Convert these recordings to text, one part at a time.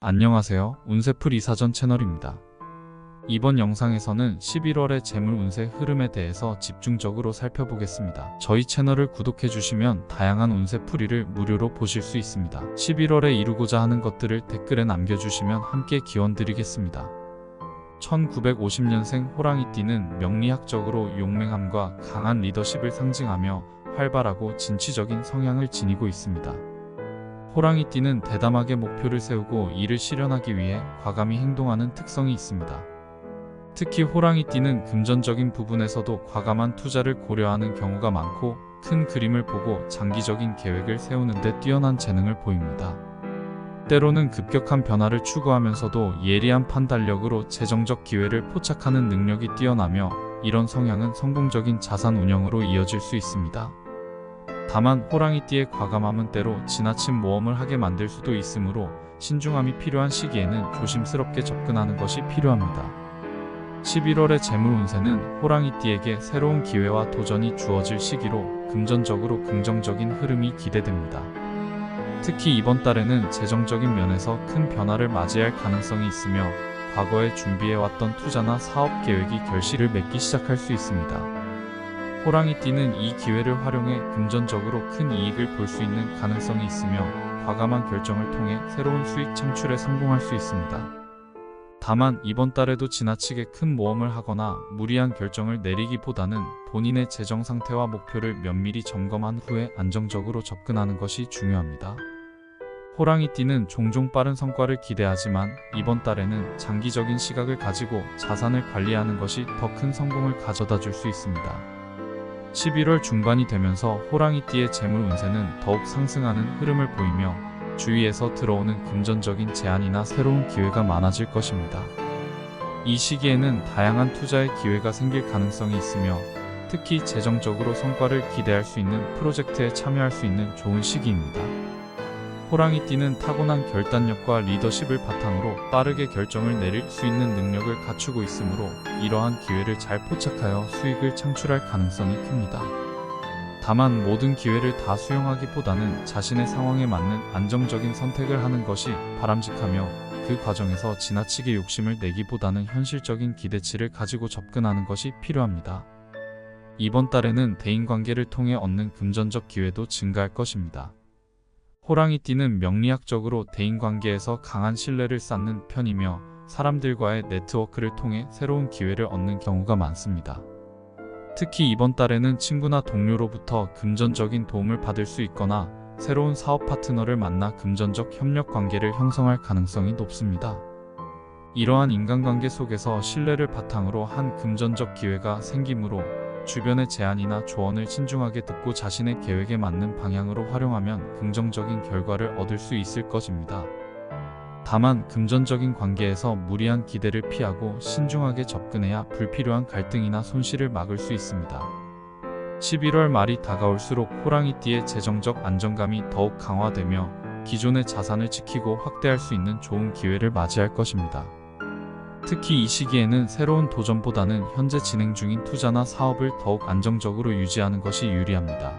안녕하세요. 운세풀 이사전 채널입니다. 이번 영상에서는 11월의 재물 운세 흐름에 대해서 집중적으로 살펴보겠습니다. 저희 채널을 구독해주시면 다양한 운세풀이를 무료로 보실 수 있습니다. 11월에 이루고자 하는 것들을 댓글에 남겨주시면 함께 기원드리겠습니다. 1950년생 호랑이띠는 명리학적으로 용맹함과 강한 리더십을 상징하며 활발하고 진취적인 성향을 지니고 있습니다. 호랑이띠는 대담하게 목표를 세우고 이를 실현하기 위해 과감히 행동하는 특성이 있습니다. 특히 호랑이띠는 금전적인 부분에서도 과감한 투자를 고려하는 경우가 많고 큰 그림을 보고 장기적인 계획을 세우는 데 뛰어난 재능을 보입니다. 때로는 급격한 변화를 추구하면서도 예리한 판단력으로 재정적 기회를 포착하는 능력이 뛰어나며 이런 성향은 성공적인 자산 운영으로 이어질 수 있습니다. 다만 호랑이띠의 과감함은 때로 지나친 모험을 하게 만들 수도 있으므로 신중함이 필요한 시기에는 조심스럽게 접근하는 것이 필요합니다. 11월의 재물 운세는 호랑이띠에게 새로운 기회와 도전이 주어질 시기로 금전적으로 긍정적인 흐름이 기대됩니다. 특히 이번 달에는 재정적인 면에서 큰 변화를 맞이할 가능성이 있으며 과거에 준비해왔던 투자나 사업 계획이 결실을 맺기 시작할 수 있습니다. 호랑이띠는 이 기회를 활용해 금전적으로 큰 이익을 볼 수 있는 가능성이 있으며 과감한 결정을 통해 새로운 수익 창출에 성공할 수 있습니다. 다만 이번 달에도 지나치게 큰 모험을 하거나 무리한 결정을 내리기보다는 본인의 재정 상태와 목표를 면밀히 점검한 후에 안정적으로 접근하는 것이 중요합니다. 호랑이띠는 종종 빠른 성과를 기대하지만 이번 달에는 장기적인 시각을 가지고 자산을 관리하는 것이 더 큰 성공을 가져다 줄 수 있습니다. 11월 중반이 되면서 호랑이띠의 재물 운세는 더욱 상승하는 흐름을 보이며 주위에서 들어오는 금전적인 제안이나 새로운 기회가 많아질 것입니다. 이 시기에는 다양한 투자의 기회가 생길 가능성이 있으며 특히 재정적으로 성과를 기대할 수 있는 프로젝트에 참여할 수 있는 좋은 시기입니다. 호랑이띠는 타고난 결단력과 리더십을 바탕으로 빠르게 결정을 내릴 수 있는 능력을 갖추고 있으므로 이러한 기회를 잘 포착하여 수익을 창출할 가능성이 큽니다. 다만 모든 기회를 다 수용하기보다는 자신의 상황에 맞는 안정적인 선택을 하는 것이 바람직하며 그 과정에서 지나치게 욕심을 내기보다는 현실적인 기대치를 가지고 접근하는 것이 필요합니다. 이번 달에는 대인관계를 통해 얻는 금전적 기회도 증가할 것입니다. 호랑이띠는 명리학적으로 대인관계에서 강한 신뢰를 쌓는 편이며 사람들과의 네트워크를 통해 새로운 기회를 얻는 경우가 많습니다. 특히 이번 달에는 친구나 동료로부터 금전적인 도움을 받을 수 있거나 새로운 사업 파트너를 만나 금전적 협력 관계를 형성할 가능성이 높습니다. 이러한 인간관계 속에서 신뢰를 바탕으로 한 금전적 기회가 생기므로 주변의 제안이나 조언을 신중하게 듣고 자신의 계획에 맞는 방향으로 활용하면 긍정적인 결과를 얻을 수 있을 것입니다. 다만 금전적인 관계에서 무리한 기대를 피하고 신중하게 접근해야 불필요한 갈등이나 손실을 막을 수 있습니다. 11월 말이 다가올수록 호랑이띠의 재정적 안정감이 더욱 강화되며 기존의 자산을 지키고 확대할 수 있는 좋은 기회를 맞이할 것입니다. 특히 이 시기에는 새로운 도전보다는 현재 진행 중인 투자나 사업을 더욱 안정적으로 유지하는 것이 유리합니다.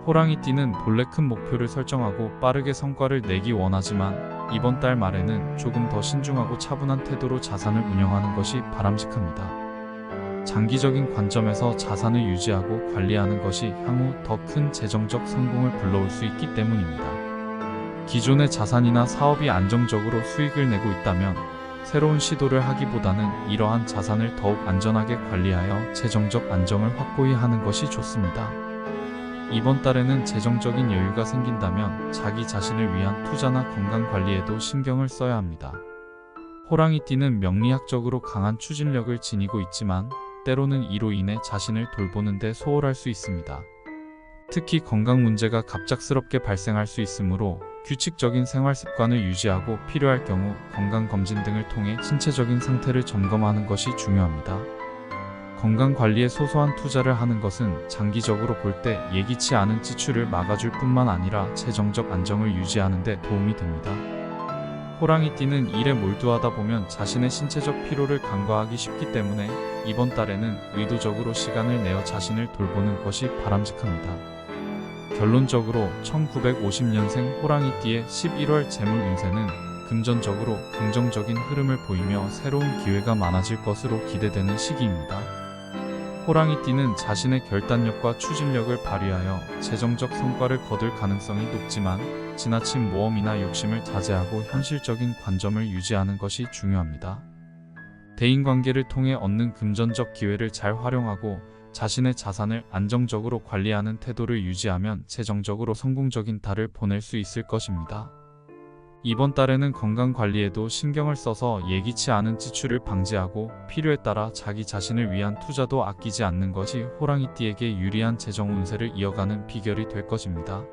호랑이띠는 본래 큰 목표를 설정하고 빠르게 성과를 내기 원하지만 이번 달 말에는 조금 더 신중하고 차분한 태도로 자산을 운영하는 것이 바람직합니다. 장기적인 관점에서 자산을 유지하고 관리하는 것이 향후 더 큰 재정적 성공을 불러올 수 있기 때문입니다. 기존의 자산이나 사업이 안정적으로 수익을 내고 있다면 새로운 시도를 하기보다는 이러한 자산을 더욱 안전하게 관리하여 재정적 안정을 확고히 하는 것이 좋습니다. 이번 달에는 재정적인 여유가 생긴다면 자기 자신을 위한 투자나 건강 관리에도 신경을 써야 합니다. 호랑이띠는 명리학적으로 강한 추진력을 지니고 있지만 때로는 이로 인해 자신을 돌보는 데 소홀할 수 있습니다. 특히 건강 문제가 갑작스럽게 발생할 수 있으므로 규칙적인 생활 습관을 유지하고 필요할 경우 건강검진 등을 통해 신체적인 상태를 점검하는 것이 중요합니다. 건강관리에 소소한 투자를 하는 것은 장기적으로 볼 때 예기치 않은 지출을 막아줄 뿐만 아니라 재정적 안정을 유지하는 데 도움이 됩니다. 호랑이띠는 일에 몰두하다 보면 자신의 신체적 피로를 간과하기 쉽기 때문에 이번 달에는 의도적으로 시간을 내어 자신을 돌보는 것이 바람직합니다. 결론적으로 1950년생 호랑이띠의 11월 재물 운세는 금전적으로 긍정적인 흐름을 보이며 새로운 기회가 많아질 것으로 기대되는 시기입니다. 호랑이띠는 자신의 결단력과 추진력을 발휘하여 재정적 성과를 거둘 가능성이 높지만 지나친 모험이나 욕심을 자제하고 현실적인 관점을 유지하는 것이 중요합니다. 대인관계를 통해 얻는 금전적 기회를 잘 활용하고 자신의 자산을 안정적으로 관리하는 태도를 유지하면 재정적으로 성공적인 달을 보낼 수 있을 것입니다. 이번 달에는 건강 관리에도 신경을 써서 예기치 않은 지출을 방지하고 필요에 따라 자기 자신을 위한 투자도 아끼지 않는 것이 호랑이띠에게 유리한 재정 운세를 이어가는 비결이 될 것입니다.